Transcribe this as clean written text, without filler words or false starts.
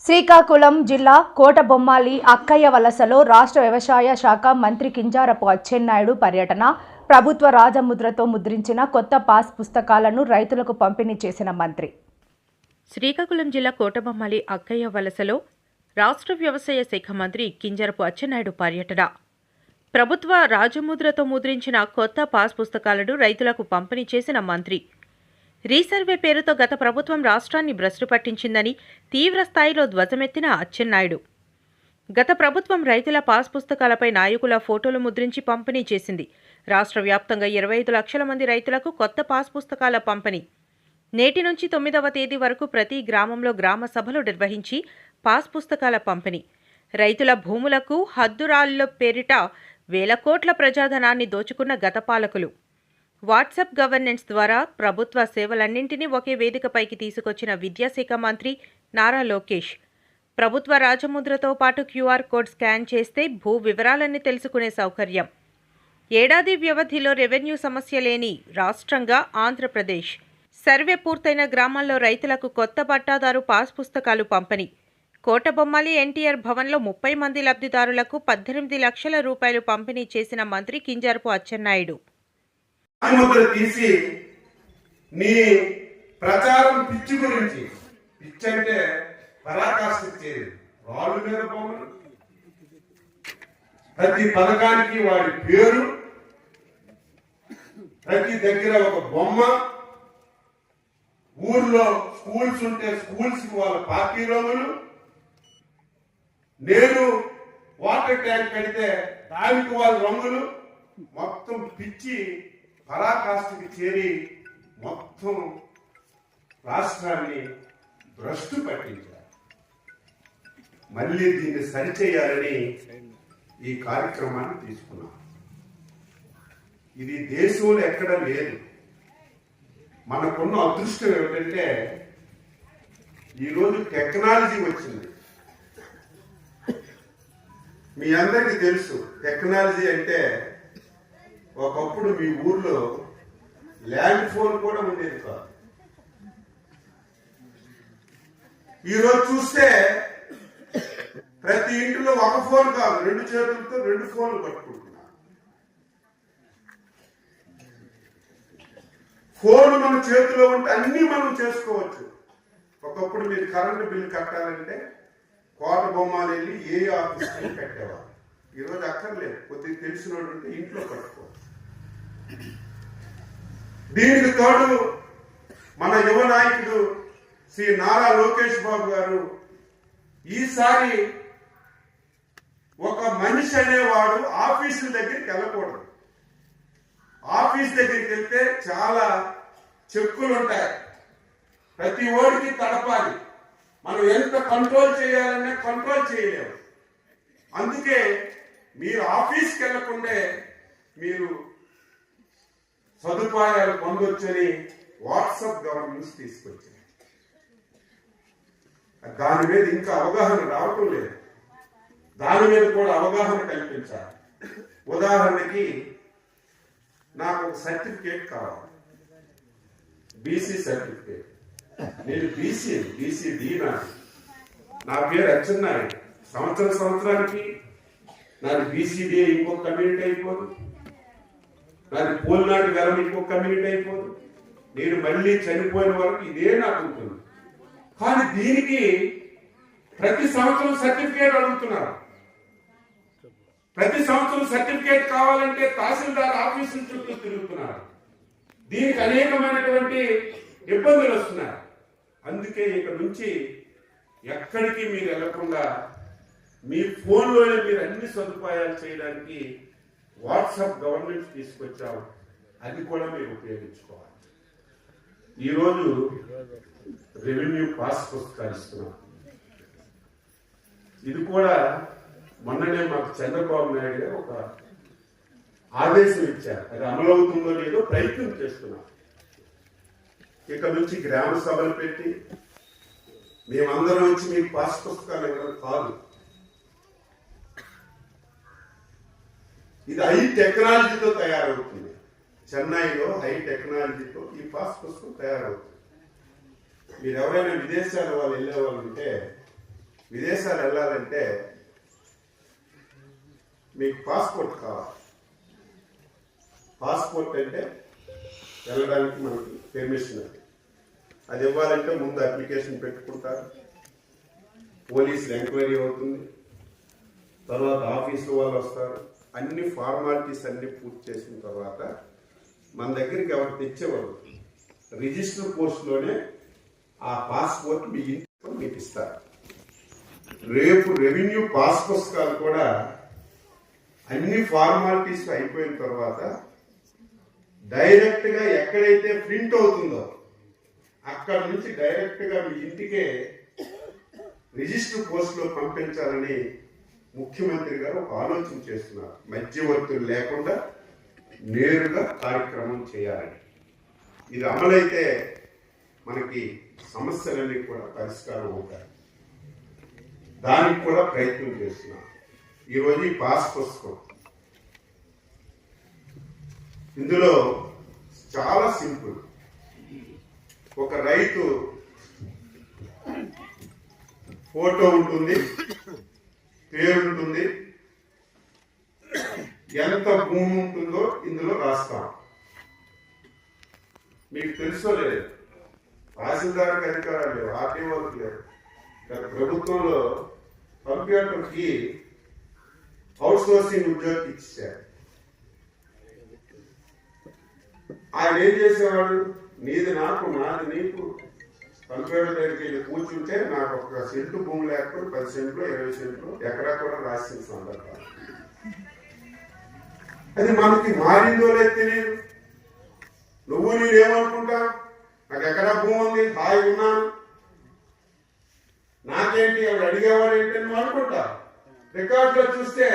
శ్రీకాకుళం జిల్లా కోటబొమ్మాలి అక్కయ్య వలసలో రాష్ట్ర వ్యవసాయ శాఖ మంత్రి కింజారపు అచ్చెన్నాయుడు పర్యటన. ప్రభుత్వ రాజముద్రతో ముద్రించిన కొత్త పాస్ పుస్తకాలను రైతులకు పంపిణీ చేసిన మంత్రి. శ్రీకాకుళం జిల్లా కోటబొమ్మాలి అక్కయ్య వలసలో రాష్ట్ర వ్యవసాయ శాఖ మంత్రి కింజారపు అచ్చెన్నాయుడు పర్యటన. ప్రభుత్వ రాజముద్రతో ముద్రించిన కొత్త పాస్ పుస్తకాలను రైతులకు పంపిణీ చేసిన మంత్రి. రీసర్వే పేరుతో గత ప్రభుత్వం రాష్ట్రాన్ని భ్రష్టు పట్టించిందని తీవ్ర స్థాయిలో ధ్వజమెత్తిన అచ్చెన్నాయుడు. గత ప్రభుత్వం రైతుల పాస్ పుస్తకాలపై నాయకుల ఫోటోలు ముద్రించి పంపిణీ చేసింది. రాష్ట్ర వ్యాప్తంగా 25 లక్షల మంది రైతులకు కొత్త పాస్ పుస్తకాల పంపిణీ. నేటి నుంచి 9వ తేదీ వరకు ప్రతి గ్రామంలో గ్రామ సభలు నిర్వహించి పాస్ పుస్తకాల పంపిణీ. రైతుల భూములకు హద్దురాళ్ల పేరిట వేల కోట్ల ప్రజాధనాన్ని దోచుకున్న గత పాలకులు. వాట్సాప్ గవర్నెన్స్ ద్వారా ప్రభుత్వ సేవలన్నింటినీ ఒకే వేదికపైకి తీసుకొచ్చిన విద్యాశాఖ మంత్రి నారా లోకేష్. ప్రభుత్వ రాజముద్రతో పాటు క్యూఆర్ కోడ్ స్కాన్ చేస్తే భూ వివరాలన్నీ తెలుసుకునే సౌకర్యం. ఏడాది వ్యవధిలో రెవెన్యూ సమస్య లేని రాష్ట్రంగా ఆంధ్రప్రదేశ్. సర్వే పూర్తయిన గ్రామాల్లో రైతులకు కొత్త పట్టాదారు పాస్ పుస్తకాలు పంపిణీ. కోటబొమ్మాలి ఎన్టీఆర్ భవన్లో 30 మంది లబ్ధిదారులకు 18 లక్షల రూపాయలు పంపిణీ చేసిన మంత్రి కింజారపు అచ్చెన్నాయుడు. రాజముద్ర తీసి నీ ప్రచారం పిచ్చి గురించి, పిచ్చి అంటే పరాకాష్ఠ చేయదు, రాళ్ళు మీద బొమ్మలు, ప్రతి పథకానికి వాడి పేరు, ప్రతి దగ్గర ఒక బొమ్మ, ఊర్లో స్కూల్స్ ఉంటే స్కూల్స్ కి వాళ్ళ పార్టీ రంగులు, నేను వాటర్ ట్యాంక్ కడితే దానికి వాళ్ళ రంగులు, మొత్తం పిచ్చి పరాకాష్ఠకి చేరి మొత్తం రాష్ట్రాన్ని భ్రష్టు పట్టించారు. మళ్ళీ దీన్ని సరిచేయాలని ఈ కార్యక్రమాన్ని తీసుకున్నాం. ఇది దేశంలో ఎక్కడ లేదు. మనకున్న అదృష్టం ఏమిటంటే ఈరోజు టెక్నాలజీ వచ్చింది. మీ అందరికీ తెలుసు టెక్నాలజీ అంటే ఒకప్పుడు మీ ఊర్లో ల్యాండ్ ఫోన్ కూడా ఉండేది కాదు. ఈరోజు చూస్తే ప్రతి ఇంటిలో ఒక ఫోన్ కాదు, 2 చేతులతో 2 ఫోన్లు పట్టుకుంటున్నారు. ఫోన్ మన చేతిలో ఉంటే అన్ని మనం చేసుకోవచ్చు. ఒకప్పుడు మీరు కరెంటు బిల్లు కట్టాలంటే కోటబొమ్మాలి వెళ్ళి ఏ ఆఫీస్కి కట్టేవారు. ఈరోజు అక్కర్లేదు, కొద్దిగా తెలిసిన వాడు ఉంటే ఇంట్లో కట్టుకోవచ్చు. దీనికి తోడు మన యువ నాయకుడు శ్రీ నారా లోకేష్ బాబు గారు ఈసారి ఒక మనిషి అనేవాడు ఆఫీసుల దగ్గరికి వెళ్ళకూడదు. ఆఫీస్ దగ్గరికి వెళ్తే చాలా చెక్కులు ఉంటాయి, ప్రతి ఓడికి తడపాలి. మనం ఎంత కంట్రోల్ చేయాలన్నా కంట్రోల్ చేయలేము. అందుకే మీరు ఆఫీస్కి వెళ్ళకుండే మీరు సదుపాయాలు పొందొచ్చని వాట్సాప్ గవర్నెన్స్ తీసుకొచ్చింది. దాని మీద ఇంకా అవగాహన రావటం లేదు. దాని మీద కూడా అవగాహన కల్పించాలి. ఉదాహరణకి నాకు ఒక సర్టిఫికేట్ కావాలి, బీసీ సర్టిఫికేట్. నేను బీసీ నా పేరు అచ్చెన్నాయుడు. సంవత్సరానికి నాది బీసీడీ ఇంకొక కమ్యూనిటీ అయిపోదు, నాది పోలినాటి వెలం ఇంకొక కమ్యూనిటీ అయిపోదు. నేను మళ్ళీ చనిపోయిన వరకు ఇదే నాకు ఉంటుంది. కానీ దీనికి ప్రతి సంవత్సరం సర్టిఫికేట్ అడుగుతున్నారు. ప్రతి సంవత్సరం సర్టిఫికేట్ కావాలంటే తహసీల్దార్ ఆఫీసుల చుట్టూ తిరుగుతున్నారు. దీనికి అనేకమైనటువంటి ఇబ్బందులు వస్తున్నాయి. అందుకే ఇక నుంచి ఎక్కడికి మీరు వెళ్లకుండా మీ ఫోన్లోనే మీరు అన్ని సదుపాయాలు చేయడానికి వాట్సాప్ గవర్నెన్స్ తీసుకొచ్చాం. అది కూడా మీరు ఉపయోగించుకోవాలి. ఈరోజు రెవెన్యూ పాస్ పుస్తకాలు ఇస్తున్నాం. ఇది కూడా మొన్ననే మాకు చంద్రబాబు నాయుడు గారు ఒక ఆదేశం ఇచ్చారు. అది అమలవుతుందో లేదో ప్రయత్నం చేస్తున్నాం. ఇక నుంచి గ్రామ సభలు పెట్టి మేమందరం వచ్చి మీకు పాస్ పుస్తకాలు ఇవ్వడం కాదు. ఇది హై టెక్నాలజీతో తయారవుతుంది. చెన్నైలో హై టెక్నాలజీతో ఈ పాస్ పుస్తకం తయారవుతుంది. మీరు ఎవరైనా విదేశాల వాళ్ళు వెళ్ళే వాళ్ళు ఉంటే విదేశాలు వెళ్ళాలంటే మీకు పాస్పోర్ట్ కావాలి. పాస్పోర్ట్ అంటే వెళ్ళడానికి మనకి పెర్మిషన్ అది ఇవ్వాలంటే ముందు అప్లికేషన్ పెట్టుకుంటారు, పోలీసులు ఎంక్వైరీ అవుతుంది, తర్వాత ఆఫీసు వాళ్ళు వస్తారు, అన్ని ఫార్మాలిటీస్ అన్ని పూర్తి చేసిన తర్వాత మన దగ్గరికి ఎవరు తెచ్చేవారు రిజిస్టర్ పోస్ట్లోనే ఆ పాస్పోర్ట్ మీ ఇంటికి మీకు ఇస్తారు. రేపు రెవెన్యూ పాస్ పుస్తకాలు కూడా అన్ని ఫార్మాలిటీస్ అయిపోయిన తర్వాత డైరెక్ట్ గా ఎక్కడైతే ప్రింట్ అవుతుందో అక్కడ నుంచి డైరెక్ట్ గా మీ ఇంటికే రిజిస్టర్ పోస్ట్ లో పంపించాలని ముఖ్యమంత్రి గారు ఒక ఆలోచన చేస్తున్నారు. మధ్యవర్తులు లేకుండా నేరుగా కార్యక్రమం చేయాలని. ఇది అమలైతే మనకి సమస్యలన్నీ కూడా పరిష్కారం అవుతాయి. దానికి కూడా ప్రయత్నం చేస్తున్నాం. ఈరోజు ఈ పాస్ పుస్తకం ఇందులో చాలా సింపుల్. ఒక రైతు ఫోటో ఉంటుంది, పేరు ఉంటుంది, ఎంత భూమి ఉంటుందో ఇందులో రాస్తాం. మీకు తెలుసో లేదు, తహసీల్దార్కి అధికారాలు లేవు, ఆర్టీఓలకు లేవు. ప్రభుత్వంలో కంప్యూటర్కి అవుట్ సోర్సింగ్ ఉద్యోగి ఇచ్చారు. ఆయన ఏం చేసేవాడు, నీది నాకు నాది నీకు, కంప్యూటర్ దగ్గరికి వెళ్ళి కూర్చుంటే నాకు ఒక సెంటు భూమి లేకపోతే 10 సెంట్లు 20 సెంట్లు ఎకరా కూడా రాసిన సందర్భాలు. అది మనకి మారిందో లేదు తెలియదు. నువ్వు నేనేమనుకుంటా, నాకు ఎకరా భూమి ఉంది, హాయి ఉన్నాను, నాకేంటి అవి అడిగేవాడు ఏంటి నువ్వు అనుకుంటా. రికార్డులో చూస్తే